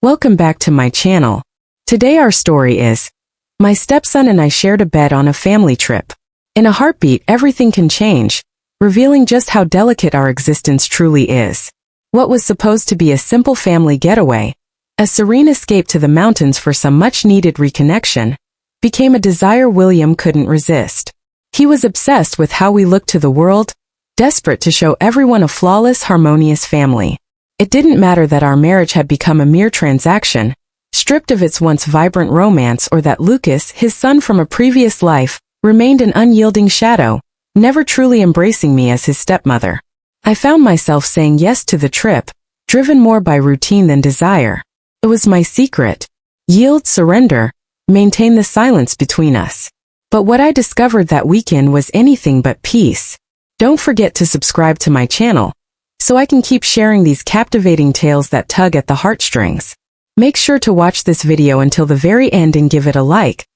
Welcome back to my channel. Today our story is, my stepson and I shared a bed on a family trip. In a heartbeat, everything can change, revealing just how delicate our existence truly is. What was supposed to be a simple family getaway, a serene escape to the mountains for some much-needed reconnection, became a desire William couldn't resist. He was obsessed with how we looked to the world, desperate to show everyone a flawless, harmonious family. It didn't matter that our marriage had become a mere transaction, stripped of its once vibrant romance, or that Lucas, his son from a previous life, remained an unyielding shadow, never truly embracing me as his stepmother. I found myself saying yes to the trip, driven more by routine than desire. It was my secret. Yield, surrender, maintain the silence between us. But what I discovered that weekend was anything but peace. Don't forget to subscribe to my channel, so I can keep sharing these captivating tales that tug at the heartstrings. Make sure to watch this video until the very end and give it a like.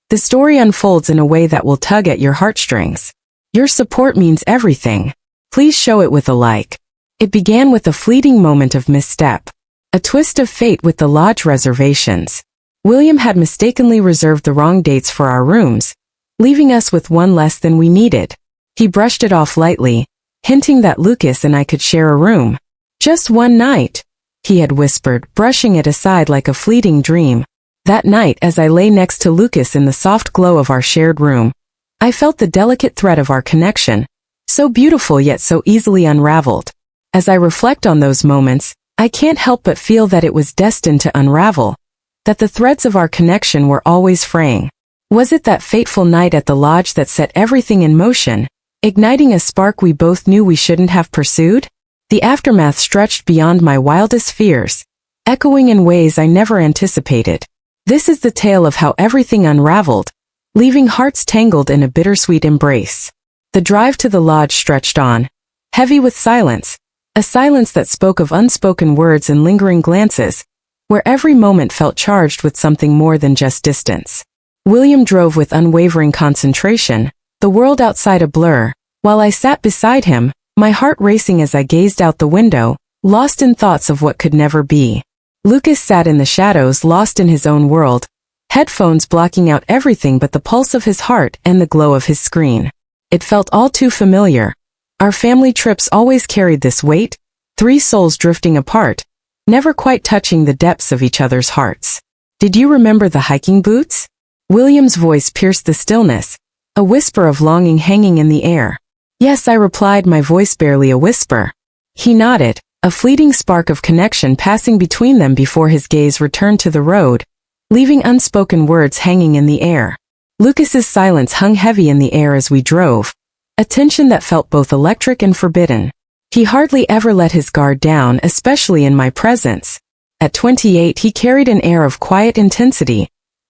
The story unfolds in a way that will tug at your heartstrings. Your support means everything. Please show it with a like. It began with a fleeting moment of misstep. A twist of fate with the lodge reservations. William had mistakenly reserved the wrong dates for our rooms, leaving us with one less than we needed. He brushed it off lightly, hinting that Lucas and I could share a room. Just one night, he had whispered, brushing it aside like a fleeting dream. That night, as I lay next to Lucas in the soft glow of our shared room, I felt the delicate thread of our connection, so beautiful yet so easily unraveled. As I reflect on those moments, I can't help but feel that it was destined to unravel, that the threads of our connection were always fraying. Was it that fateful night at the lodge that set everything in motion, igniting a spark we both knew we shouldn't have pursued? The aftermath stretched beyond my wildest fears, echoing in ways I never anticipated. This is the tale of how everything unraveled, leaving hearts tangled in a bittersweet embrace. The drive to the lodge stretched on, heavy with silence, a silence that spoke of unspoken words and lingering glances, where every moment felt charged with something more than just distance. William drove with unwavering concentration, the world outside a blur, while I sat beside him, my heart racing as I gazed out the window, lost in thoughts of what could never be. Lucas sat in the shadows, lost in his own world, headphones blocking out everything but the pulse of his heart and the glow of his screen. It felt all too familiar. Our family trips always carried this weight, three souls drifting apart, never quite touching the depths of each other's hearts. Did you remember the hiking boots? William's voice pierced the stillness, a whisper of longing hanging in the air. Yes, I replied, my voice barely a whisper. He nodded, a fleeting spark of connection passing between them before his gaze returned to the road, leaving unspoken words hanging in the air. Lucas's silence hung heavy in the air as we drove, a tension that felt both electric and forbidden. He hardly ever let his guard down, especially in my presence. At 28, he carried an air of quiet intensity,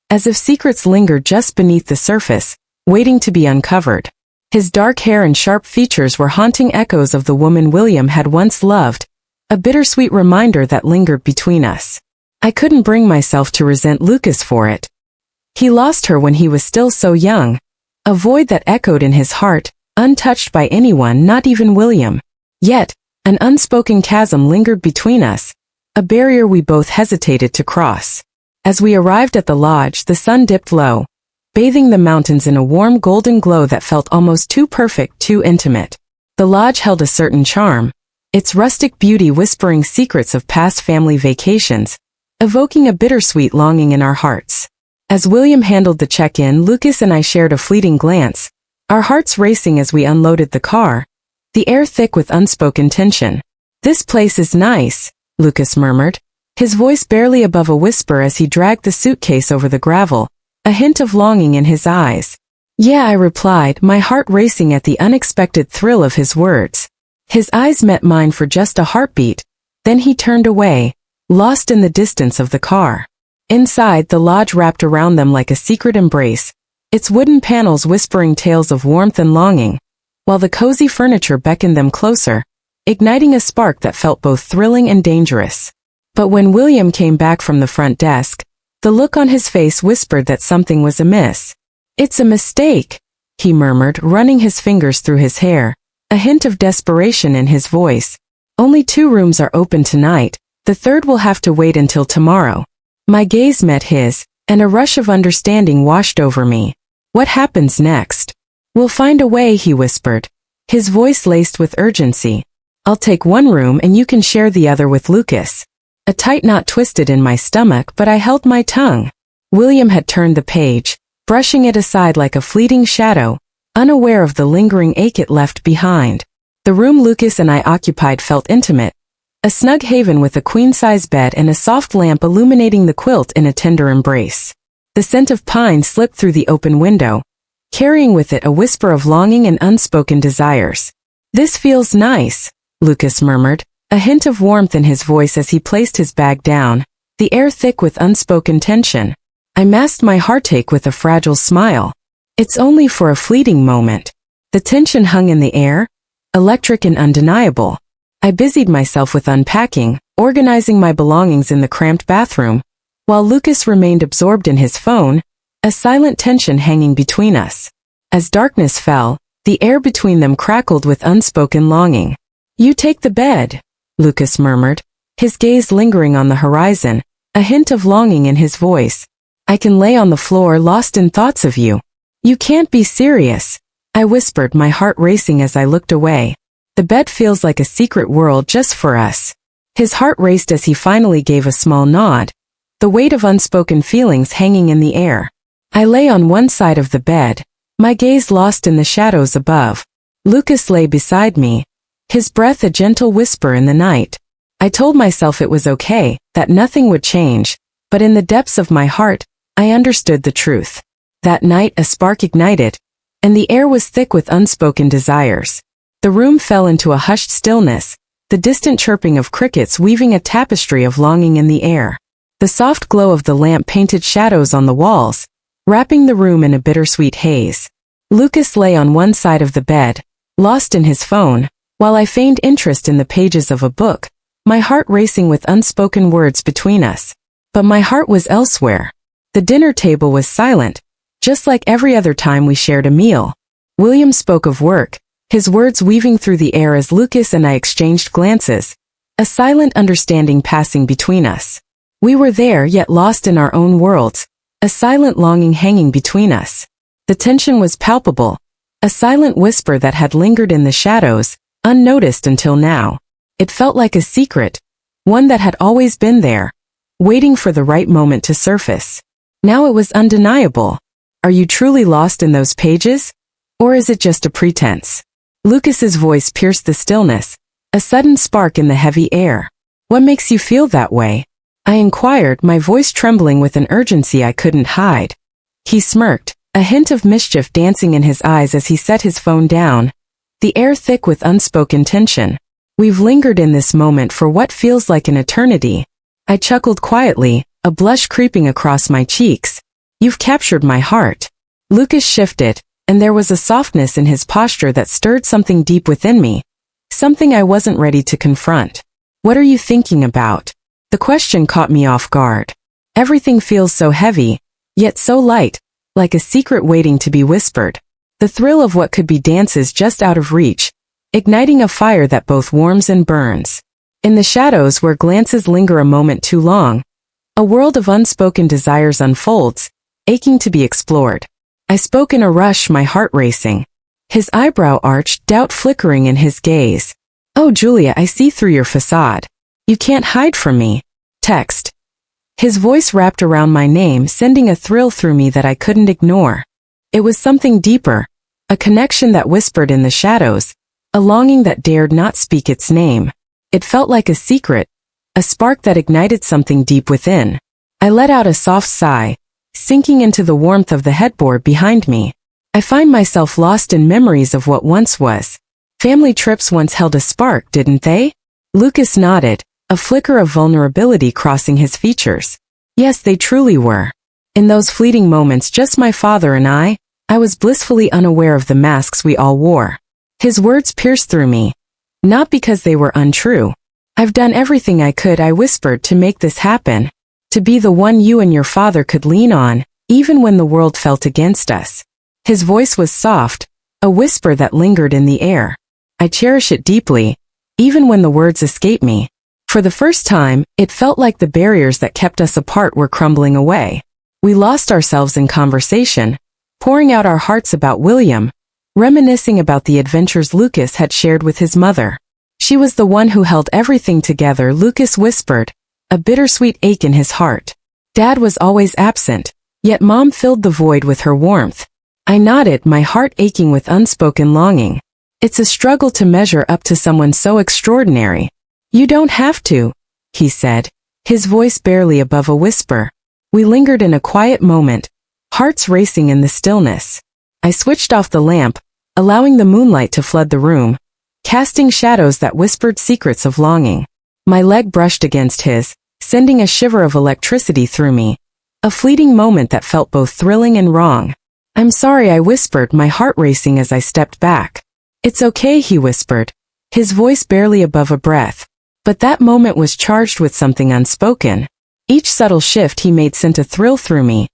as if secrets lingered just beneath the surface, waiting to be uncovered. His dark hair and sharp features were haunting echoes of the woman William had once loved, a bittersweet reminder that lingered between us. I couldn't bring myself to resent Lucas for it. He lost her when he was still so young, a void that echoed in his heart, untouched by anyone, not even William. Yet, an unspoken chasm lingered between us, a barrier we both hesitated to cross. As we arrived at the lodge, the sun dipped low, bathing the mountains in a warm golden glow that felt almost too perfect, too intimate. The lodge held a certain charm, its rustic beauty whispering secrets of past family vacations, evoking a bittersweet longing in our hearts. As William handled the check-in, Lucas and I shared a fleeting glance, our hearts racing as we unloaded the car, the air thick with unspoken tension. This place is nice, Lucas murmured, his voice barely above a whisper as he dragged the suitcase over the gravel, a hint of longing in his eyes. Yeah, I replied, my heart racing at the unexpected thrill of his words. His eyes met mine for just a heartbeat, then he turned away, lost in the distance of the car. Inside, the lodge wrapped around them like a secret embrace, its wooden panels whispering tales of warmth and longing, while the cozy furniture beckoned them closer, igniting a spark that felt both thrilling and dangerous. But when William came back from the front desk, the look on his face whispered that something was amiss. It's a mistake, he murmured, running his fingers through his hair, a hint of desperation in his voice. Only 2 rooms are open tonight, The third will have to wait until tomorrow. My gaze met his, and a rush of understanding washed over me. What happens next? We'll find a way, he whispered, his voice laced with urgency. I'll take one room and you can share the other with Lucas. A tight knot twisted in my stomach, but I held my tongue. William had turned the page, brushing it aside like a fleeting shadow, unaware of the lingering ache it left behind. The room Lucas and I occupied felt intimate, a snug haven with a queen-size bed and a soft lamp illuminating the quilt in a tender embrace. The scent of pine slipped through the open window, carrying with it a whisper of longing and unspoken desires. This feels nice, Lucas murmured, a hint of warmth in his voice as he placed his bag down, the air thick with unspoken tension. I masked my heartache with a fragile smile. It's only for a fleeting moment. The tension hung in the air, electric and undeniable. I busied myself with unpacking, organizing my belongings in the cramped bathroom, while Lucas remained absorbed in his phone, a silent tension hanging between us. As darkness fell, the air between them crackled with unspoken longing. You take the bed, Lucas murmured, his gaze lingering on the horizon, a hint of longing in his voice. I can lay on the floor lost in thoughts of you. You can't be serious, I whispered, my heart racing as I looked away. The bed feels like a secret world just for us. His heart raced as he finally gave a small nod, the weight of unspoken feelings hanging in the air. I lay on one side of the bed, my gaze lost in the shadows above. Lucas lay beside me, his breath a gentle whisper in the night. I told myself it was okay, that nothing would change, but in the depths of my heart, I understood the truth. That night a spark ignited, and the air was thick with unspoken desires. The room fell into a hushed stillness, the distant chirping of crickets weaving a tapestry of longing in the air. The soft glow of the lamp painted shadows on the walls, wrapping the room in a bittersweet haze. Lucas lay on one side of the bed, lost in his phone, while I feigned interest in the pages of a book, my heart racing with unspoken words between us. But my heart was elsewhere. The dinner table was silent, just like every other time we shared a meal. William spoke of work, his words weaving through the air as Lucas and I exchanged glances, a silent understanding passing between us. We were there yet lost in our own worlds, a silent longing hanging between us. The tension was palpable, a silent whisper that had lingered in the shadows, unnoticed until now. It felt like a secret, one that had always been there, waiting for the right moment to surface. Now it was undeniable. Are you truly lost in those pages? Or is it just a pretense? Lucas's voice pierced the stillness, a sudden spark in the heavy air. What makes you feel that way? I inquired, my voice trembling with an urgency I couldn't hide. He smirked, a hint of mischief dancing in his eyes as he set his phone down, the air thick with unspoken tension. We've lingered in this moment for what feels like an eternity. I chuckled quietly, a blush creeping across my cheeks. You've captured my heart. Lucas shifted, and there was a softness in his posture that stirred something deep within me, something I wasn't ready to confront. What are you thinking about? The question caught me off guard. Everything feels so heavy, yet so light, like a secret waiting to be whispered. The thrill of what could be dances just out of reach, igniting a fire that both warms and burns. In the shadows where glances linger a moment too long, a world of unspoken desires unfolds, aching to be explored. I spoke in a rush, my heart racing. His eyebrow arched, doubt flickering in his gaze. Oh, Julia, I see through your facade. You can't hide from me. Text. His voice wrapped around my name, sending a thrill through me that I couldn't ignore. It was something deeper, a connection that whispered in the shadows, a longing that dared not speak its name. It felt like a secret, a spark that ignited something deep within. I let out a soft sigh, sinking into the warmth of the headboard behind me. I find myself lost in memories of what once was. Family trips once held a spark, didn't they? Lucas nodded, a flicker of vulnerability crossing his features. Yes, they truly were. In those fleeting moments, just my father and I was blissfully unaware of the masks we all wore. His words pierced through me, not because they were untrue. I've done everything I could, I whispered, to make this happen. To be the one you and your father could lean on, even when the world felt against us. His voice was soft, a whisper that lingered in the air. I cherish it deeply, even when the words escape me. For the first time, it felt like the barriers that kept us apart were crumbling away. We lost ourselves in conversation, pouring out our hearts about William, reminiscing about the adventures Lucas had shared with his mother. She was the one who held everything together, Lucas whispered, a bittersweet ache in his heart. Dad was always absent, yet Mom filled the void with her warmth. I nodded, my heart aching with unspoken longing. It's a struggle to measure up to someone so extraordinary. You don't have to, he said, his voice barely above a whisper. We lingered in a quiet moment, hearts racing in the stillness. I switched off the lamp, allowing the moonlight to flood the room, casting shadows that whispered secrets of longing. My leg brushed against his, sending a shiver of electricity through me. A fleeting moment that felt both thrilling and wrong. I'm sorry, I whispered, my heart racing as I stepped back. It's okay, he whispered, his voice barely above a breath. But that moment was charged with something unspoken. Each subtle shift he made sent a thrill through me,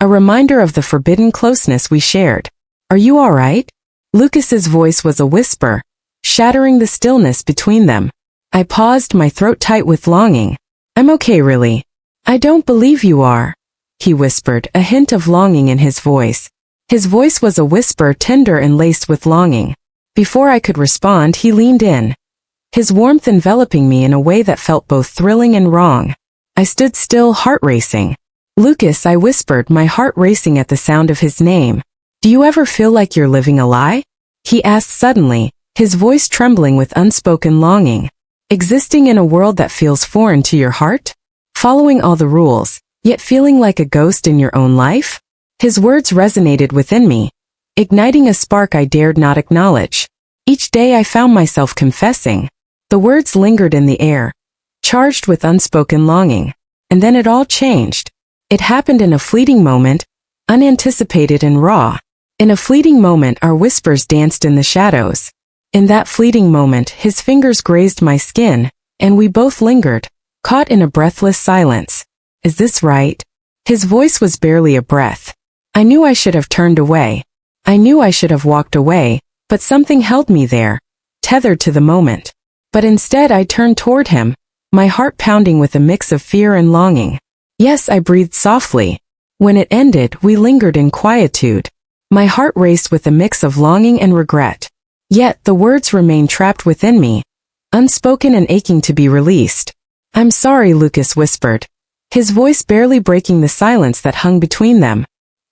a reminder of the forbidden closeness we shared. Are you all right? Lucas's voice was a whisper, shattering the stillness between them. I paused, my throat tight with longing. I'm okay, really. I don't believe you are, he whispered, a hint of longing in his voice. His voice was a whisper, tender and laced with longing. Before I could respond, he leaned in, his warmth enveloping me in a way that felt both thrilling and wrong. I stood still, heart racing. Lucas, I whispered, my heart racing at the sound of his name. Do you ever feel like you're living a lie? He asked suddenly, his voice trembling with unspoken longing. Existing in a world that feels foreign to your heart? Following all the rules, yet feeling like a ghost in your own life? His words resonated within me, igniting a spark I dared not acknowledge. Each day I found myself confessing. The words lingered in the air, charged with unspoken longing. And then it all changed. It happened in a fleeting moment, unanticipated and raw. In a fleeting moment our whispers danced in the shadows. In that fleeting moment his fingers grazed my skin, and we both lingered, caught in a breathless silence. Is this right? His voice was barely a breath. I knew I should have turned away. I knew I should have walked away, but something held me there, tethered to the moment. But instead I turned toward him, my heart pounding with a mix of fear and longing. Yes, I breathed softly. When it ended, we lingered in quietude. My heart raced with a mix of longing and regret. Yet the words remained trapped within me, unspoken and aching to be released. I'm sorry, Lucas whispered, his voice barely breaking the silence that hung between them.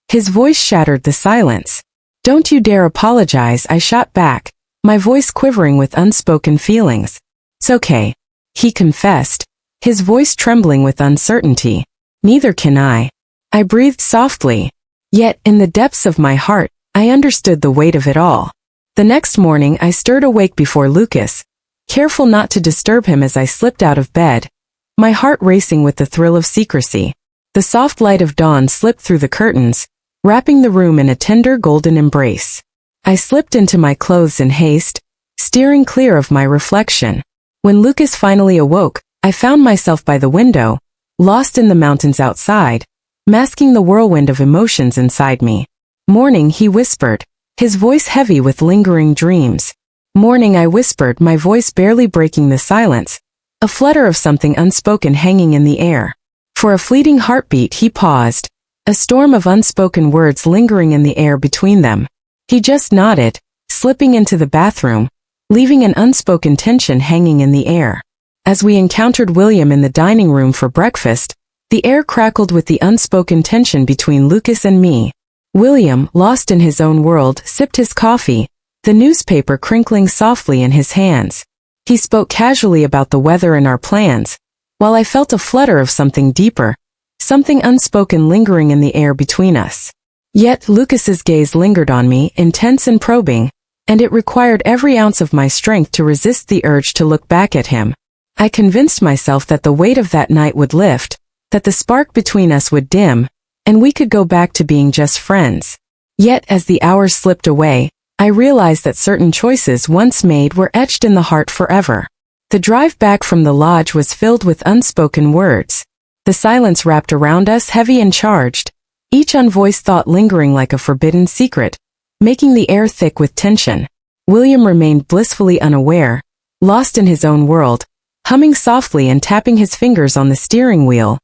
His voice shattered the silence. Don't you dare apologize, I shot back, my voice quivering with unspoken feelings. It's okay, he confessed, his voice trembling with uncertainty. Neither can I. I breathed softly. Yet, in the depths of my heart, I understood the weight of it all. The next morning I stirred awake before Lucas, careful not to disturb him as I slipped out of bed, my heart racing with the thrill of secrecy. The soft light of dawn slipped through the curtains, wrapping the room in a tender golden embrace. I slipped into my clothes in haste, steering clear of my reflection. When Lucas finally awoke, I found myself by the window, lost in the mountains outside, masking the whirlwind of emotions inside me. Morning, he whispered, his voice heavy with lingering dreams. Morning, I whispered, my voice barely breaking the silence, a flutter of something unspoken hanging in the air. For a fleeting heartbeat he paused, a storm of unspoken words lingering in the air between them. He just nodded, slipping into the bathroom, leaving an unspoken tension hanging in the air. As we encountered William in the dining room for breakfast, the air crackled with the unspoken tension between Lucas and me. William, lost in his own world, sipped his coffee, the newspaper crinkling softly in his hands. He spoke casually about the weather and our plans, while I felt a flutter of something deeper, something unspoken lingering in the air between us. Yet Lucas's gaze lingered on me, intense and probing, and it required every ounce of my strength to resist the urge to look back at him. I convinced myself that the weight of that night would lift, that the spark between us would dim, and we could go back to being just friends. Yet as the hours slipped away, I realized that certain choices once made were etched in the heart forever. The drive back from the lodge was filled with unspoken words. The silence wrapped around us heavy and charged, each unvoiced thought lingering like a forbidden secret, making the air thick with tension. William remained blissfully unaware, lost in his own world, humming softly and tapping his fingers on the steering wheel,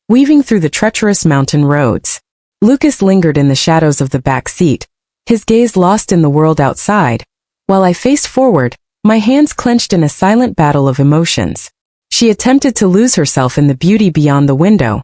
weaving through the treacherous mountain roads. Lucas lingered in the shadows of the back seat, his gaze lost in the world outside, while I faced forward, my hands clenched in a silent battle of emotions. She attempted to lose herself in the beauty beyond the window.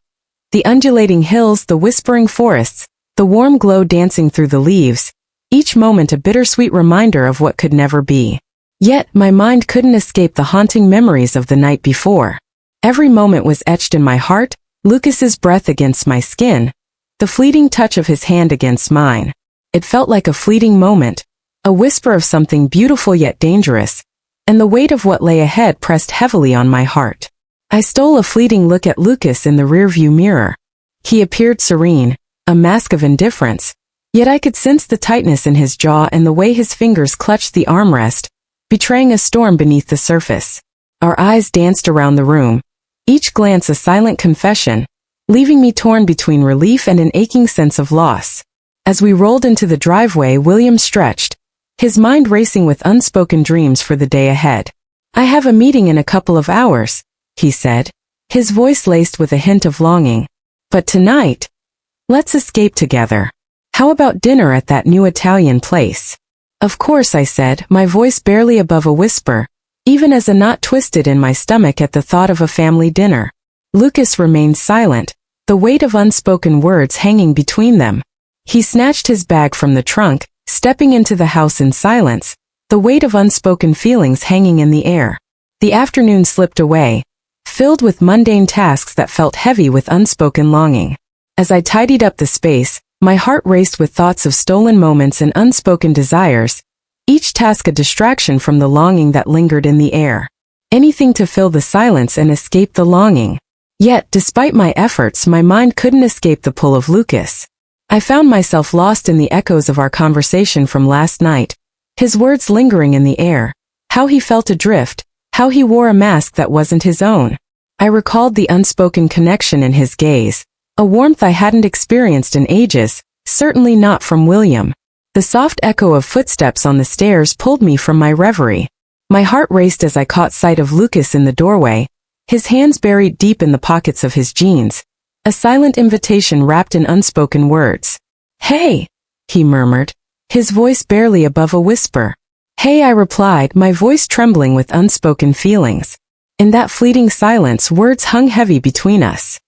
The undulating hills, the whispering forests, the warm glow dancing through the leaves, each moment a bittersweet reminder of what could never be. Yet, my mind couldn't escape the haunting memories of the night before. Every moment was etched in my heart, Lucas's breath against my skin, the fleeting touch of his hand against mine. It felt like a fleeting moment, a whisper of something beautiful yet dangerous, and the weight of what lay ahead pressed heavily on my heart. I stole a fleeting look at Lucas in the rearview mirror. He appeared serene, a mask of indifference, yet I could sense the tightness in his jaw and the way his fingers clutched the armrest, betraying a storm beneath the surface. Our eyes danced around the room, each glance a silent confession, leaving me torn between relief and an aching sense of loss. As we rolled into the driveway, William stretched, his mind racing with unspoken dreams for the day ahead. "I have a meeting in a couple of hours," he said, his voice laced with a hint of longing. "But tonight, let's escape together. How about dinner at that new Italian place?" "Of course," I said, my voice barely above a whisper, even as a knot twisted in my stomach at the thought of a family dinner. Lucas remained silent, the weight of unspoken words hanging between them. He snatched his bag from the trunk, stepping into the house in silence, the weight of unspoken feelings hanging in the air. The afternoon slipped away, filled with mundane tasks that felt heavy with unspoken longing. As I tidied up the space, my heart raced with thoughts of stolen moments and unspoken desires, each task a distraction from the longing that lingered in the air. Anything to fill the silence and escape the longing. Yet, despite my efforts, my mind couldn't escape the pull of Lucas. I found myself lost in the echoes of our conversation from last night, his words lingering in the air, how he felt adrift, how he wore a mask that wasn't his own. I recalled the unspoken connection in his gaze, a warmth I hadn't experienced in ages, certainly not from William. The soft echo of footsteps on the stairs pulled me from my reverie. My heart raced as I caught sight of Lucas in the doorway, his hands buried deep in the pockets of his jeans, a silent invitation wrapped in unspoken words. "Hey," he murmured, his voice barely above a whisper. "Hey," I replied, my voice trembling with unspoken feelings. In that fleeting silence, words hung heavy between us.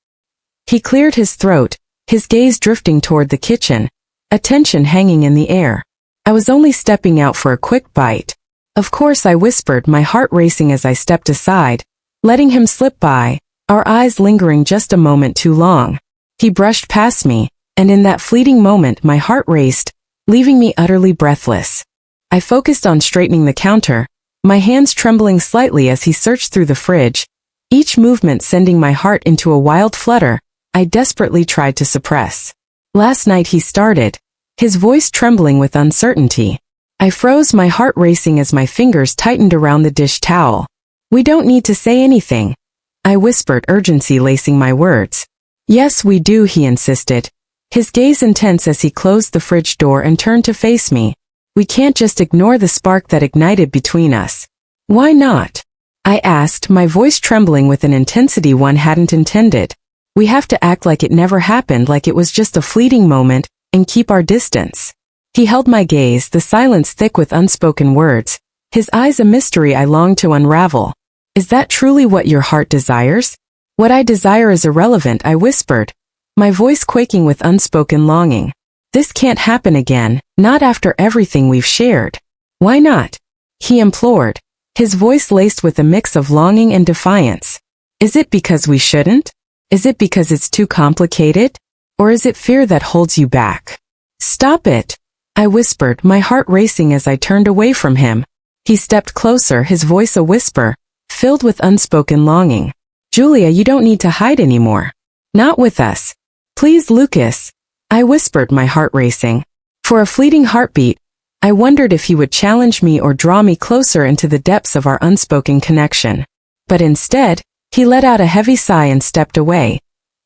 He cleared his throat, his gaze drifting toward the kitchen, a tension hanging in the air. I was only stepping out for a quick bite. "Of course," I whispered, my heart racing as I stepped aside, letting him slip by, our eyes lingering just a moment too long. He brushed past me, and in that fleeting moment my heart raced, leaving me utterly breathless. I focused on straightening the counter, my hands trembling slightly as he searched through the fridge, each movement sending my heart into a wild flutter I desperately tried to suppress. "Last night," he started, his voice trembling with uncertainty. I froze, my heart racing as my fingers tightened around the dish towel. "We don't need to say anything," I whispered, urgency lacing my words. "Yes, we do," he insisted, his gaze intense as he closed the fridge door and turned to face me. "We can't just ignore the spark that ignited between us." "Why not?" I asked, my voice trembling with an intensity one hadn't intended. "We have to act like it never happened, like it was just a fleeting moment, and keep our distance." He held my gaze, the silence thick with unspoken words, his eyes a mystery I longed to unravel. "Is that truly what your heart desires?" "What I desire is irrelevant," I whispered, my voice quaking with unspoken longing. "This can't happen again, not after everything we've shared." "Why not?" he implored, his voice laced with a mix of longing and defiance. "Is it because we shouldn't? Is it because it's too complicated? Or is it fear that holds you back?" "Stop it," I whispered, my heart racing as I turned away from him. He stepped closer, his voice a whisper, filled with unspoken longing. "Julia, you don't need to hide anymore. Not with us. Please, Lucas," I whispered, my heart racing. For a fleeting heartbeat, I wondered if he would challenge me or draw me closer into the depths of our unspoken connection. But instead, he let out a heavy sigh and stepped away,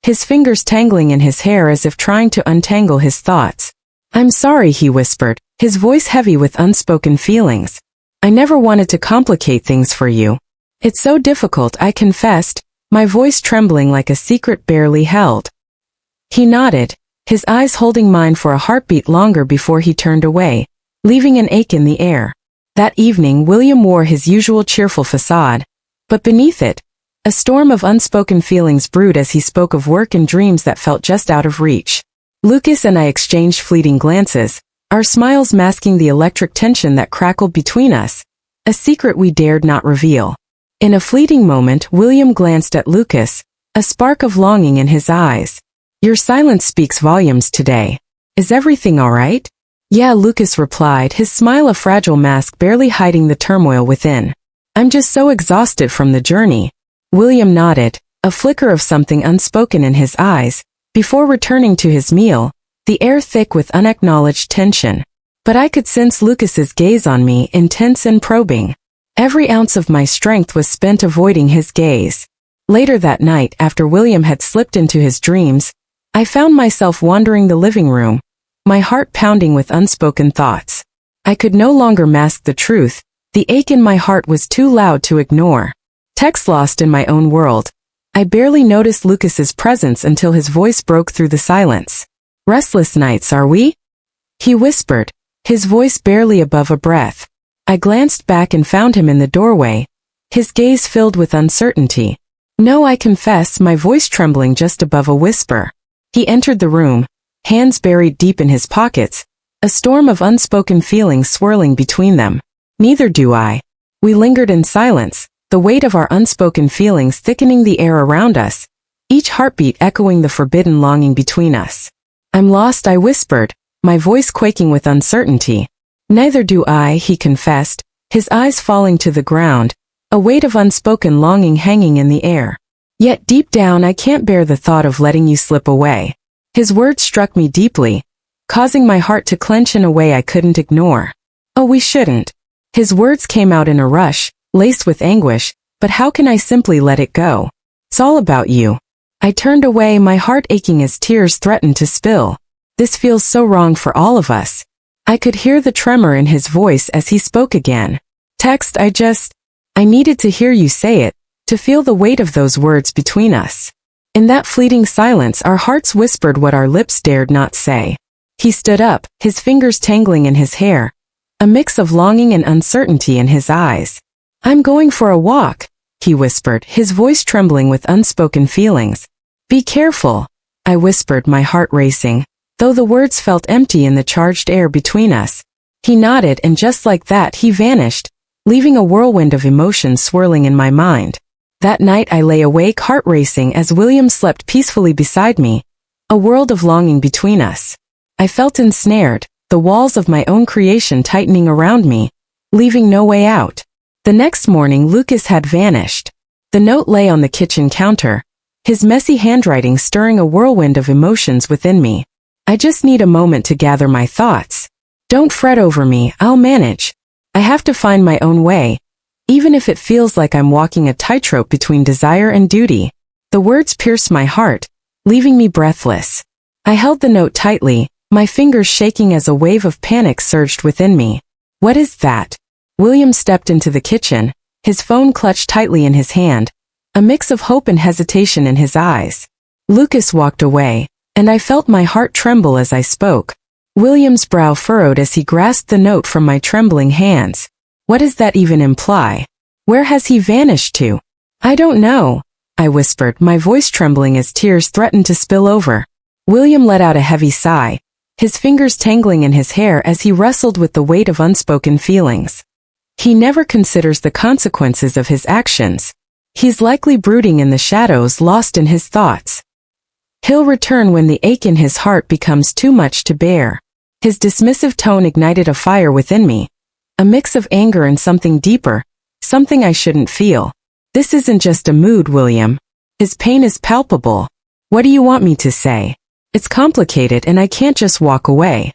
his fingers tangling in his hair as if trying to untangle his thoughts. "I'm sorry," he whispered, his voice heavy with unspoken feelings. "I never wanted to complicate things for you. It's so difficult, I confessed, my voice trembling like a secret barely held. He nodded, his eyes holding mine for a heartbeat longer before he turned away, leaving an ache in the air. That evening William wore his usual cheerful facade, but beneath it, a storm of unspoken feelings brewed as he spoke of work and dreams that felt just out of reach. Lucas and I exchanged fleeting glances, our smiles masking the electric tension that crackled between us, a secret we dared not reveal. In a fleeting moment, William glanced at Lucas, a spark of longing in his eyes. Your silence speaks volumes today. Is everything all right? Yeah, Lucas replied, his smile a fragile mask barely hiding the turmoil within. I'm just so exhausted from the journey. William nodded, a flicker of something unspoken in his eyes, before returning to his meal, the air thick with unacknowledged tension. But I could sense Lucas's gaze on me, intense and probing. Every ounce of my strength was spent avoiding his gaze. Later that night, after William had slipped into his dreams, I found myself wandering the living room, my heart pounding with unspoken thoughts. I could no longer mask the truth, the ache in my heart was too loud to ignore. Text lost in my own world, I barely noticed Lucas's presence until his voice broke through the silence. Restless nights, are we? He whispered, his voice barely above a breath. I glanced back and found him in the doorway, his gaze filled with uncertainty. No, I confess, my voice trembling just above a whisper. He entered the room, hands buried deep in his pockets, a storm of unspoken feelings swirling between them. Neither do I. We lingered in silence, the weight of our unspoken feelings thickening the air around us, each heartbeat echoing the forbidden longing between us. I'm lost, I whispered, my voice quaking with uncertainty. Neither do I, he confessed, his eyes falling to the ground, a weight of unspoken longing hanging in the air. Yet deep down I can't bear the thought of letting you slip away. His words struck me deeply, causing my heart to clench in a way I couldn't ignore. Oh, we shouldn't. His words came out in a rush, laced with anguish, but how can I simply let it go? It's all about you. I turned away, my heart aching as tears threatened to spill. This feels so wrong for all of us. I could hear the tremor in his voice as he spoke again. Text, I needed to hear you say it, to feel the weight of those words between us. In that fleeting silence, our hearts whispered what our lips dared not say. He stood up, his fingers tangling in his hair, a mix of longing and uncertainty in his eyes. I'm going for a walk, he whispered, his voice trembling with unspoken feelings. Be careful, I whispered, my heart racing, though the words felt empty in the charged air between us. He nodded, and just like that he vanished, leaving a whirlwind of emotions swirling in my mind. That night I lay awake, heart racing, as William slept peacefully beside me, a world of longing between us. I felt ensnared, the walls of my own creation tightening around me, leaving no way out. The next morning Lucas had vanished. The note lay on the kitchen counter, his messy handwriting stirring a whirlwind of emotions within me. I just need a moment to gather my thoughts. Don't fret over me, I'll manage. I have to find my own way, even if it feels like I'm walking a tightrope between desire and duty. The words pierced my heart, leaving me breathless. I held the note tightly, my fingers shaking as a wave of panic surged within me. What is that? William stepped into the kitchen, his phone clutched tightly in his hand, a mix of hope and hesitation in his eyes. Lucas walked away, and I felt my heart tremble as I spoke. William's brow furrowed as he grasped the note from my trembling hands. What does that even imply? Where has he vanished to? I don't know, I whispered, my voice trembling as tears threatened to spill over. William let out a heavy sigh, his fingers tangling in his hair as he wrestled with the weight of unspoken feelings. He never considers the consequences of his actions. He's likely brooding in the shadows, lost in his thoughts. He'll return when the ache in his heart becomes too much to bear. His dismissive tone ignited a fire within me, a mix of anger and something deeper, something I shouldn't feel. This isn't just a mood, William. His pain is palpable. What do you want me to say? It's complicated and I can't just walk away.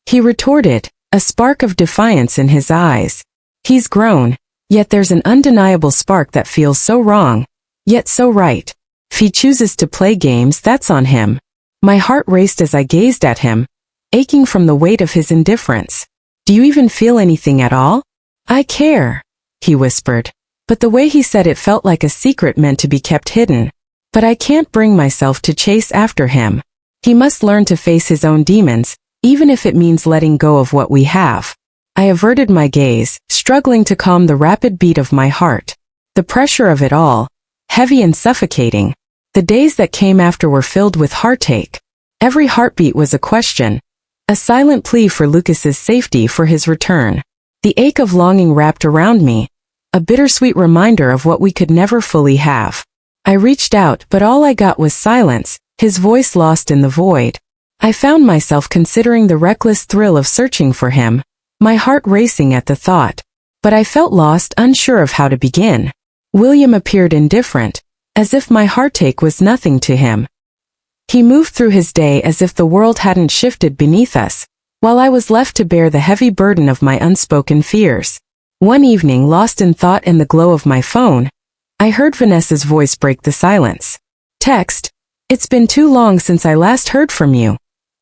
He retorted, a spark of defiance in his eyes. He's grown, yet there's an undeniable spark that feels so wrong, yet so right. If he chooses to play games, that's on him. My heart raced as I gazed at him, aching from the weight of his indifference. Do you even feel anything at all? I care, he whispered, but the way he said it felt like a secret meant to be kept hidden. But I can't bring myself to chase after him. He must learn to face his own demons, even if it means letting go of what we have. I averted my gaze, struggling to calm the rapid beat of my heart. The pressure of it all, heavy and suffocating. The days that came after were filled with heartache. Every heartbeat was a question, a silent plea for Lucas's safety, for his return. The ache of longing wrapped around me, a bittersweet reminder of what we could never fully have. I reached out, but all I got was silence, his voice lost in the void. I found myself considering the reckless thrill of searching for him, my heart racing at the thought. But I felt lost, unsure of how to begin. William appeared indifferent, as if my heartache was nothing to him. He moved through his day as if the world hadn't shifted beneath us, while I was left to bear the heavy burden of my unspoken fears. One evening, lost in thought in the glow of my phone, I heard Vanessa's voice break the silence. "Text, it's been too long since I last heard from you,"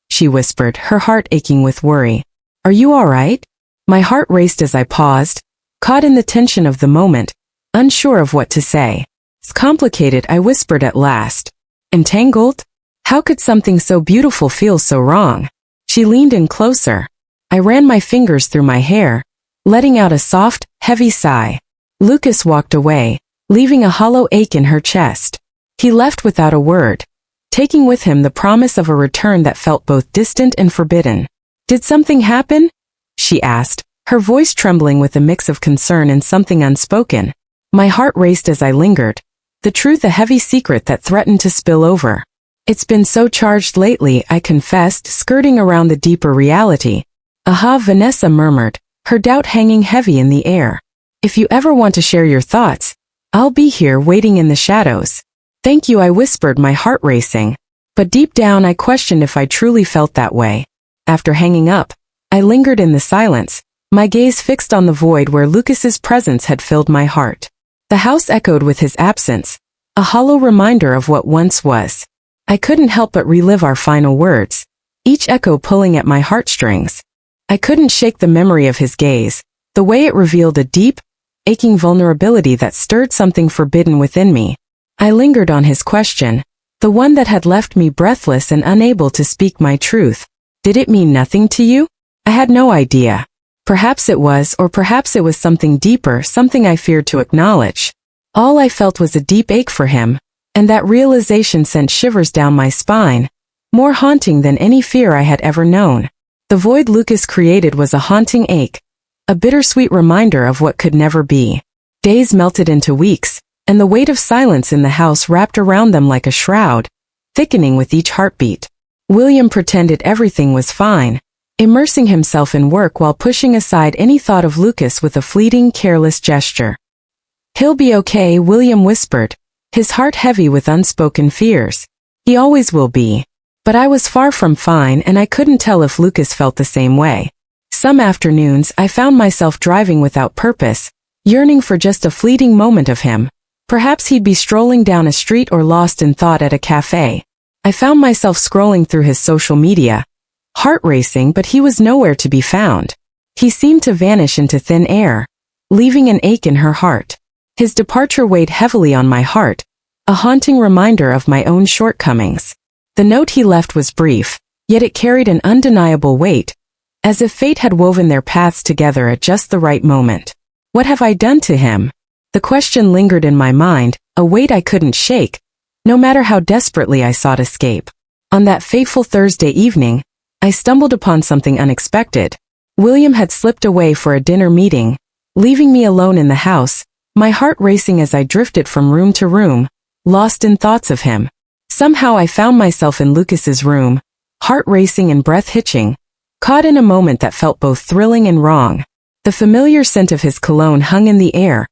she whispered, her heart aching with worry. "Are you all right?" My heart raced as I paused, caught in the tension of the moment, unsure of what to say. "It's complicated," I whispered at last. "Entangled? How could something so beautiful feel so wrong?" She leaned in closer. I ran my fingers through my hair, letting out a soft, heavy sigh. Lucas walked away, leaving a hollow ache in her chest. He left without a word, taking with him the promise of a return that felt both distant and forbidden. "Did something happen?" she asked, her voice trembling with a mix of concern and something unspoken. My heart raced as I lingered, the truth a heavy secret that threatened to spill over. "It's been so charged lately," I confessed, skirting around the deeper reality. "Aha," Vanessa murmured, her doubt hanging heavy in the air. "If you ever want to share your thoughts, I'll be here waiting in the shadows." "Thank you," I whispered, my heart racing. But deep down I questioned if I truly felt that way. After hanging up, I lingered in the silence, my gaze fixed on the void where Lucas's presence had filled my heart. The house echoed with his absence, a hollow reminder of what once was. I couldn't help but relive our final words, each echo pulling at my heartstrings. I couldn't shake the memory of his gaze, the way it revealed a deep, aching vulnerability that stirred something forbidden within me. I lingered on his question, the one that had left me breathless and unable to speak my truth. "Did it mean nothing to you?" I had no idea. Perhaps it was, or perhaps it was something deeper, something I feared to acknowledge. All I felt was a deep ache for him, and that realization sent shivers down my spine, more haunting than any fear I had ever known. The void Lucas created was a haunting ache, a bittersweet reminder of what could never be. Days melted into weeks, and the weight of silence in the house wrapped around them like a shroud, thickening with each heartbeat. William pretended everything was fine, immersing himself in work while pushing aside any thought of Lucas with a fleeting, careless gesture. "He'll be okay," William whispered, his heart heavy with unspoken fears. "He always will be." But I was far from fine, and I couldn't tell if Lucas felt the same way. Some afternoons I found myself driving without purpose, yearning for just a fleeting moment of him. Perhaps he'd be strolling down a street or lost in thought at a cafe. I found myself scrolling through his social media, heart racing, but he was nowhere to be found. He seemed to vanish into thin air, leaving an ache in her heart. His departure weighed heavily on my heart, a haunting reminder of my own shortcomings. The note he left was brief, yet it carried an undeniable weight, as if fate had woven their paths together at just the right moment. What have I done to him? The question lingered in my mind, a weight I couldn't shake, no matter how desperately I sought escape. On that fateful Thursday evening, I stumbled upon something unexpected. William had slipped away for a dinner meeting, leaving me alone in the house, my heart racing as I drifted from room to room, lost in thoughts of him. Somehow I found myself in Lucas's room, heart racing and breath hitching, caught in a moment that felt both thrilling and wrong. The familiar scent of his cologne hung in the air,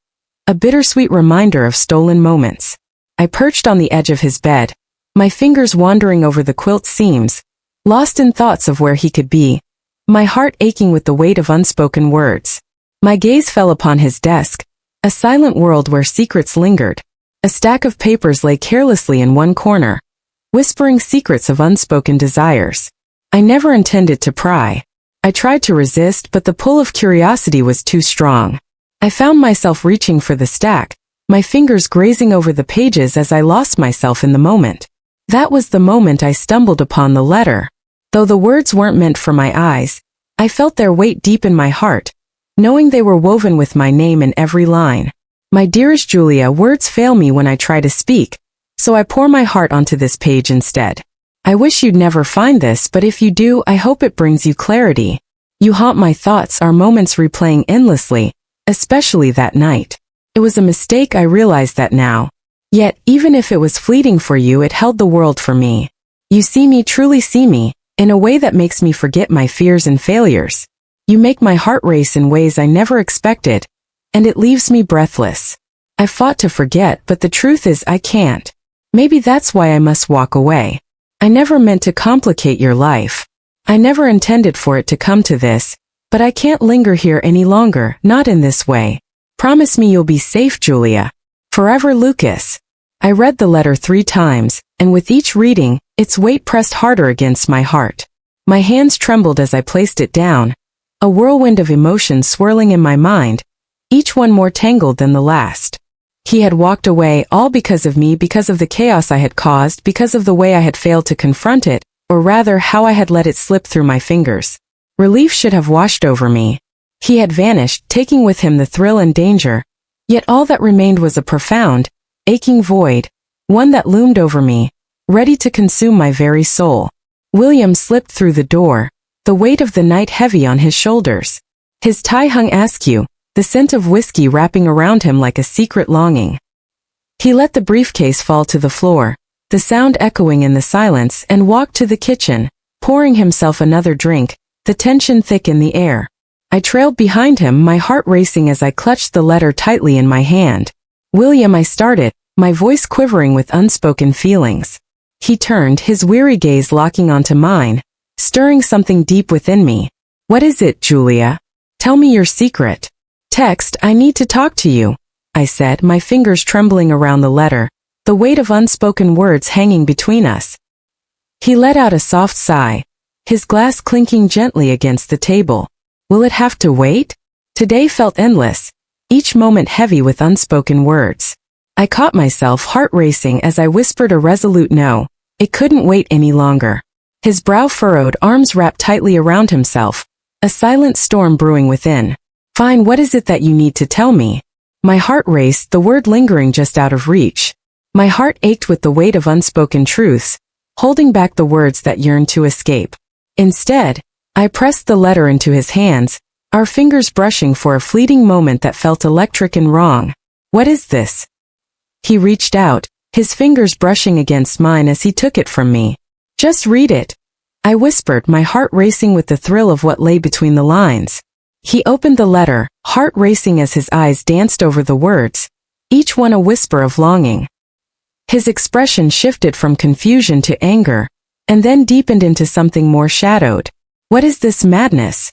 a bittersweet reminder of stolen moments. I perched on the edge of his bed, my fingers wandering over the quilt seams, lost in thoughts of where he could be, my heart aching with the weight of unspoken words. My gaze fell upon his desk, a silent world where secrets lingered. A stack of papers lay carelessly in one corner, whispering secrets of unspoken desires. I never intended to pry. I tried to resist, but the pull of curiosity was too strong. I found myself reaching for the stack, my fingers grazing over the pages as I lost myself in the moment. That was the moment I stumbled upon the letter. Though the words weren't meant for my eyes, I felt their weight deep in my heart, knowing they were woven with my name in every line. My dearest Julia, words fail me when I try to speak, so I pour my heart onto this page instead. I wish you'd never find this, but if you do, I hope it brings you clarity. You haunt my thoughts, our moments replaying endlessly, especially that night. It was a mistake, I realize that now. Yet, even if it was fleeting for you, it held the world for me. You see me, truly see me, in a way that makes me forget my fears and failures. You make my heart race in ways I never expected, and it leaves me breathless. I fought to forget, but the truth is I can't. Maybe that's why I must walk away. I never meant to complicate your life. I never intended for it to come to this, but I can't linger here any longer, not in this way. Promise me you'll be safe, Julia. Forever, Lucas. I read the letter 3 times, and with each reading, its weight pressed harder against my heart. My hands trembled as I placed it down, a whirlwind of emotions swirling in my mind, each one more tangled than the last. He had walked away, all because of me, because of the chaos I had caused, because of the way I had failed to confront it, or rather how I had let it slip through my fingers. Relief should have washed over me. He had vanished, taking with him the thrill and danger, yet all that remained was a profound, aching void, one that loomed over me, ready to consume my very soul. William slipped through the door, the weight of the night heavy on his shoulders. His tie hung askew, the scent of whiskey wrapping around him like a secret longing. He let the briefcase fall to the floor, the sound echoing in the silence, and walked to the kitchen, pouring himself another drink, the tension thick in the air. I trailed behind him, my heart racing as I clutched the letter tightly in my hand. William, I started, my voice quivering with unspoken feelings. He turned, his weary gaze locking onto mine, stirring something deep within me. What is it, Julia? Tell me your secret. Text, I need to talk to you, I said, my fingers trembling around the letter, the weight of unspoken words hanging between us. He let out a soft sigh, his glass clinking gently against the table. Will it have to wait? Today felt endless, each moment heavy with unspoken words. I caught myself, heart racing, as I whispered a resolute no. It couldn't wait any longer. His brow furrowed, arms wrapped tightly around himself, a silent storm brewing within. Fine, what is it that you need to tell me? My heart raced, the word lingering just out of reach. My heart ached with the weight of unspoken truths, holding back the words that yearned to escape. Instead, I pressed the letter into his hands, our fingers brushing for a fleeting moment that felt electric and wrong. What is this? He reached out, his fingers brushing against mine as he took it from me. Just read it, I whispered, my heart racing with the thrill of what lay between the lines. He opened the letter, heart racing as his eyes danced over the words, each one a whisper of longing. His expression shifted from confusion to anger, and then deepened into something more shadowed. What is this madness?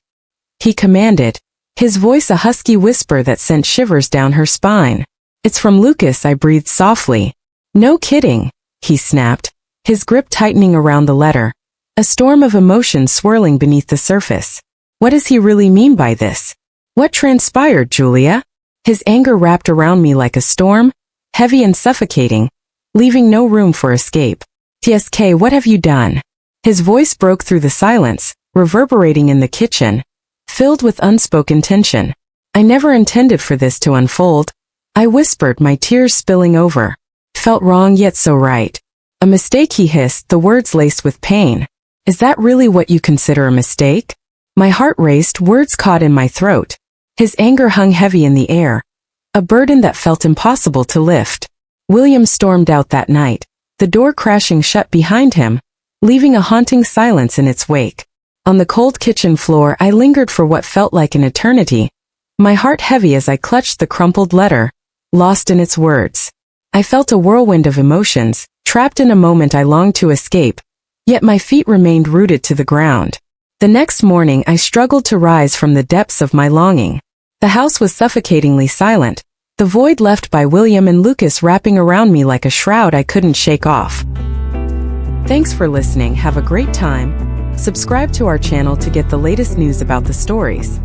He commanded, his voice a husky whisper that sent shivers down her spine. It's from Lucas, I breathed softly. No kidding, he snapped, his grip tightening around the letter, a storm of emotion swirling beneath the surface. What does he really mean by this? What transpired, Julia? His anger wrapped around me like a storm, heavy and suffocating, leaving no room for escape. TSK, what have you done? His voice broke through the silence, reverberating in the kitchen, filled with unspoken tension. I never intended for this to unfold, I whispered, my tears spilling over. Felt wrong yet so right. A mistake, he hissed, the words laced with pain. Is that really what you consider a mistake? My heart raced, words caught in my throat. His anger hung heavy in the air, a burden that felt impossible to lift. William stormed out that night, the door crashing shut behind him, leaving a haunting silence in its wake. On the cold kitchen floor, I lingered for what felt like an eternity, my heart heavy as I clutched the crumpled letter, lost in its words. I felt a whirlwind of emotions, trapped in a moment I longed to escape, yet my feet remained rooted to the ground. The next morning I struggled to rise from the depths of my longing. The house was suffocatingly silent, the void left by William and Lucas wrapping around me like a shroud I couldn't shake off. Thanks for listening, have a great time. Subscribe to our channel to get the latest news about the stories.